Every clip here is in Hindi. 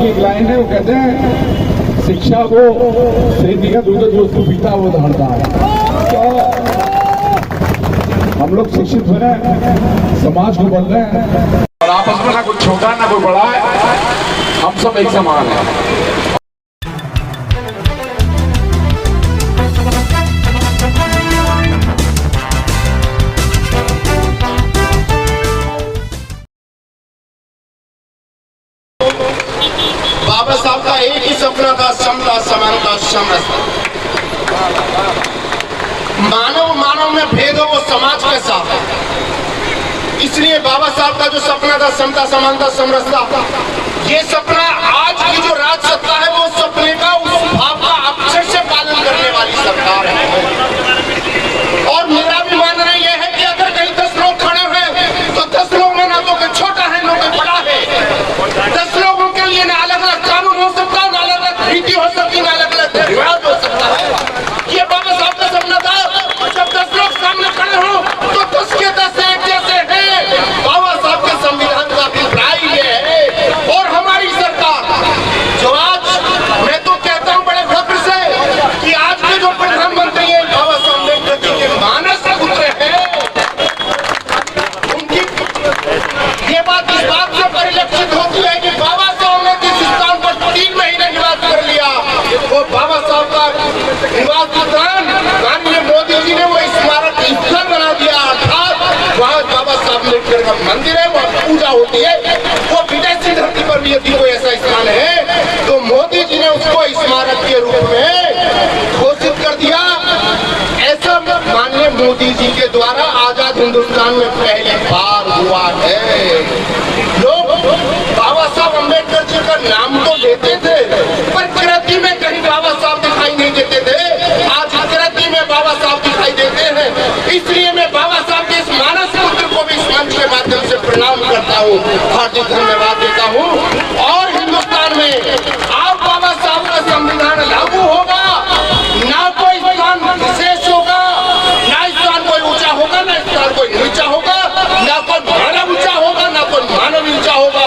उनकी एक लाइन है, वो कहते हैं शिक्षा को सेठी का दूध जो उसको पीता वो धारता है। तो हम लोग शिक्षित हो रहे हैं, समाज को बदल रहे हैं और आपस में ना कोई छोटा ना कोई बड़ा है, हम सब एक समान है। बाबा साहब का एक ही सपना था, समता समानता समरसता। मानव मानव में भेद हो वो समाज के साथ है, इसलिए बाबा साहब का जो सपना था समता समानता समरसता, ये सपना आज की जो राज सत्ता है वो सपने का उस भाव का अक्षर से पालन करने वाली सरकार है। और मेरा भी मानना यह है कि अगर कहीं 10 लोग खड़े हुए तो 10 लोग में ना तो कोई छोटा है ना कोई बड़ा है। 10 लोगों के लिए ना अलग अलग कानून हो सकता है, ना अलग अलग नीति हो सकती है, ना अलग अलग रिवाज हो सकता है। ये बाबा साहब का सपना था। जब 10 लोग सामने खड़े हो तो 10 के 10 एक जैसे हैं। बाबा साहब के संविधान का अभिप्राय ये है। और हमारी सरकार जो आज, मैं तो कहता हूँ बड़े फख्र से कि आज के जो प्रधानमंत्री हैं बाबा साहब अम्बेडकर जी के मानस पुत्र हैं। उनकी ये बात इस बात से परिलक्षित होती है कि बाबा साहब ने जिस स्थान पर 3 महीने निवास कर लिया, वो बाबा साहब का निवास स्थान माननीय मोदी जी ने वो स्मारक स्थल बना दिया। अर्थात वहाँ बाबा साहब अम्बेडकर का मंदिर है, वहाँ पूजा होती है। वो विदेशी धरती पर भी यदि कोई ऐसा स्थान है तो मोदी जी ने उसको स्मारक के रूप में घोषित कर दिया। ऐसा माननीय मोदी जी के द्वारा आजाद हिंदुस्तान में पहली बार हुआ है। लोग बाबा साहब अम्बेडकर जी का नाम तो लेते थे, पर कृति में कहीं बाबा साहब दिखाई नहीं देते थे। आज कृति में बाबा साहब दिखाई देते हैं। इसलिए मैं बाबा साहब के इस मानस पुत्र को भी इस मंच के माध्यम से प्रणाम करता हूँ, हार्दिक धन्यवाद देता हूँ। और हिंदुस्तान में अब बाबा साहब का संविधान लागू होगा, ना कोई स्थान विशेष होगा, ना स्थान कोई ऊंचा होगा, ना स्थान कोई नीचा होगा, ना कोई मानव ऊंचा होगा, ना कोई मानव नीचा होगा।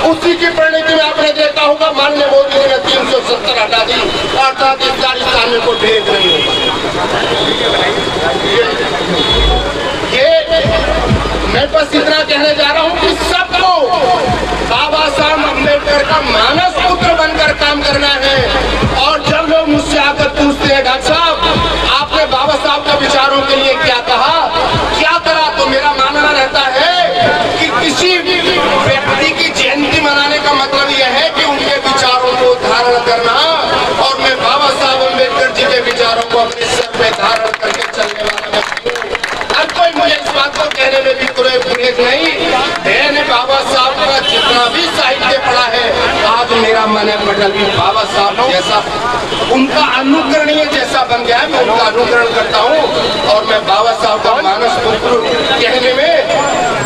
उसी की परिणति में आपने देखा होगा माननीय मोदी जी ने 370 हटा दी, अर्थात इस स्थान में कोई भेद नहीं होगा। ये मैं बस इतना कहने जा रहा हूँ कि सबको बाबा साहब अम्बेडकर का मानस पुत्र बनकर काम करना है। और जब लोग मुझसे आकर पूछते हैं डॉक्टर साहब आपने बाबा साहब के विचारों के लिए क्या कहा, क्या करा, तो मेरा मानना रहता है कि किसी व्यक्ति की जयंती मनाने का मतलब यह है कि उनके विचारों को धारण करना। और मैं बाबा साहब अम्बेडकर जी के विचारों को अपने सर पे धारण करके चलने वाला व्यक्ति हूँ। हर कोई मुझे इस बात को कहने में भी गुरेज नहीं। मैंने बाबा साहब का जितना भी साहित्य पढ़ा है, आज मेरा मन है पटल भी बाबा साहब जैसा, उनका अनुकरणीय जैसा बन गया है। मैं उनका अनुकरण करता हूँ और मैं बाबा साहब का मानस पुत्र कहने में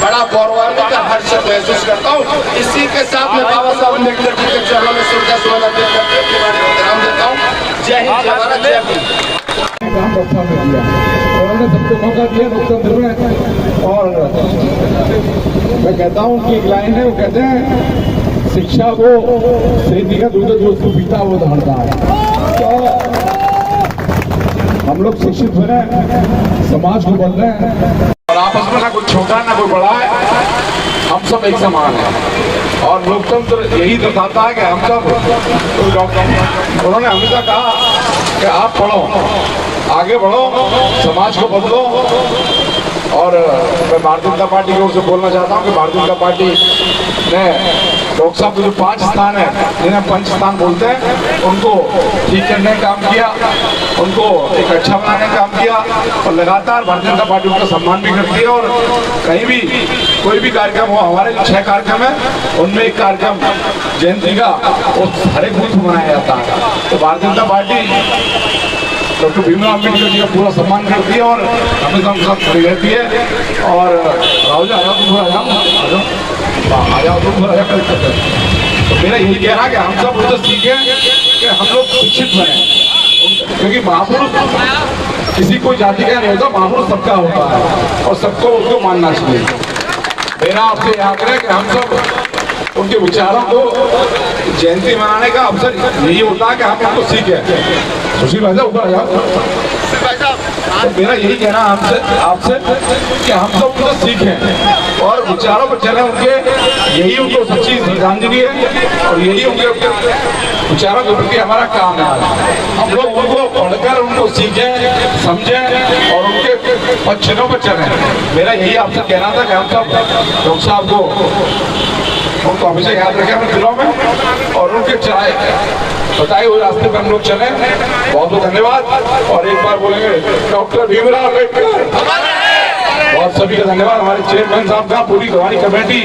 बड़ा गौरवान्वित हर्ष महसूस करता हूँ। इसी के साथ मैं बाबा साहब अम्बेडकर जी के चरणों में श्रद्धा सुमन अर्पित करके विराम देता हूँ। जय हिंद, जय भारत, जय भीम। काम रक्षा में दिया, उन्होंने सबको मौका दिया लोकतंत्र में। और मैं कहता हूँ कि एक लाइन है, वो कहते हैं शिक्षा को सेठी का दूध जो उसको पीता वो धारता है। तो हम लोग शिक्षित हो रहे हैं, समाज को बदल रहे हैं और आपस में ना कोई छोटा ना कोई बड़ा है, हम सब एक समान है। और लोकतंत्र यही दिखाता है कि हम सब, उन्होंने हमेशा कहा कि आप पढ़ो, आगे बढ़ो, समाज को बदलो। और मैं भारतीय जनता पार्टी की ओर से बोलना चाहता हूँ कि भारतीय जनता पार्टी ने लोकसभा के जो 5 स्थान है, जिन्हें पंच स्थान बोलते हैं, उनको ठीक करने का काम किया, उनको एक अच्छा बनाने का काम किया। और लगातार भारतीय जनता पार्टी उनका सम्मान भी करती है। और कहीं भी कोई भी कार्यक्रम हो, हमारे जो 6 कार्यक्रम है उनमें एक कार्यक्रम जयंती का वो हर एक बूथ मनाया जाता है। तो भारतीय जनता पार्टी डॉक्टर भीमराव अम्बेडकर जी का पूरा सम्मान करती है और हमेशा उनके साथ खड़ी रहती है। और राहुल जी आ जाओ तुम थोड़ा तो मेरा यही कहना है कि हम सब उधर सीखें कि हम लोग शिक्षित बने, क्योंकि महापुरुष किसी कोई जाति का नहीं होता, महापुरुष सबका होता है और सबको उसको मानना चाहिए। मेरा आपसे आग्रह है कि हम सब उनके विचारों को जयंती मनाने का अवसर यही होता है कि हम उनको सीखें। सुशील भाई साहब ऊपर आ जाओ। तो मेरा यही कहना आपसे कि हम सब उनको सीखें और विचारों पर चलें उनके, यही उनको सच्ची श्रद्धांजलि है और यही उनके विचारों के प्रति हमारा काम है। हम लोग उनको पढ़कर उनको सीखें, समझें और उनके पक्षों पर चलें। मेरा यही आपसे कहना था कि हम सब डॉक्टर साहब को उनको हमेशा याद रखें अपने दिलों में और उनके चाहे बताए हुए रास्ते पर हम लोग चलें। बहुत बहुत धन्यवाद। और एक बार बोलेंगे डॉक्टर भीमराव अम्बेडकर। बहुत सभी का धन्यवाद। हमारे चेयरमैन साहब का, पूरी हमारी कमेटी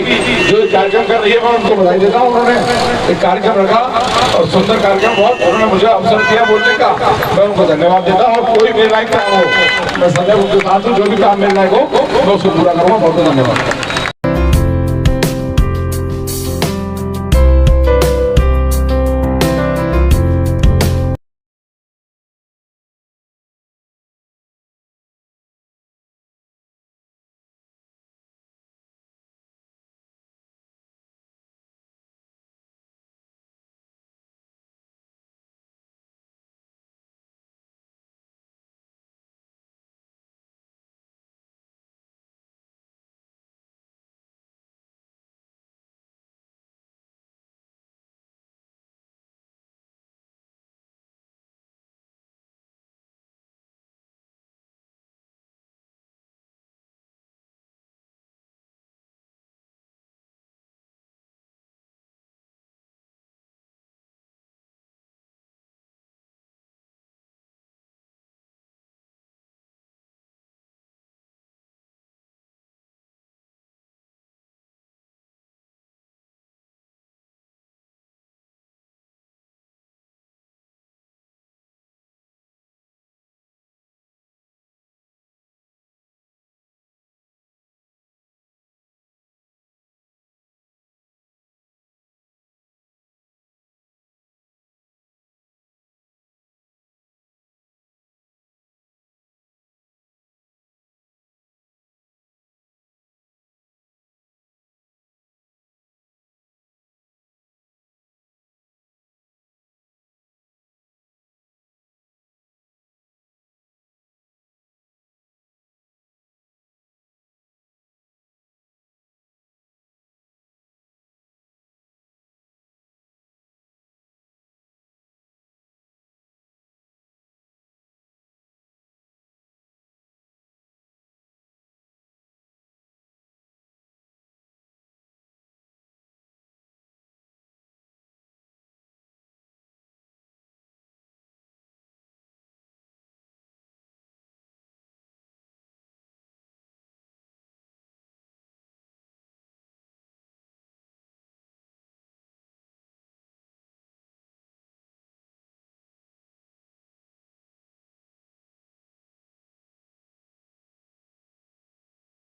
जो एक कार्यक्रम कर रही है, मैं उनको बधाई देता हूँ। उन्होंने एक कार्यक्रम रखा और सुंदर कार्यक्रम, बहुत उन्होंने मुझे अवसर दिया बोलने का, मैं उनको धन्यवाद देता हूँ। और कोई मेरे लायक काम हो मैं सदैव उनके साथ हूँ, जो भी काम मेरे लायक हो मैं उसको पूरा करूँगा। बहुत बहुत धन्यवाद।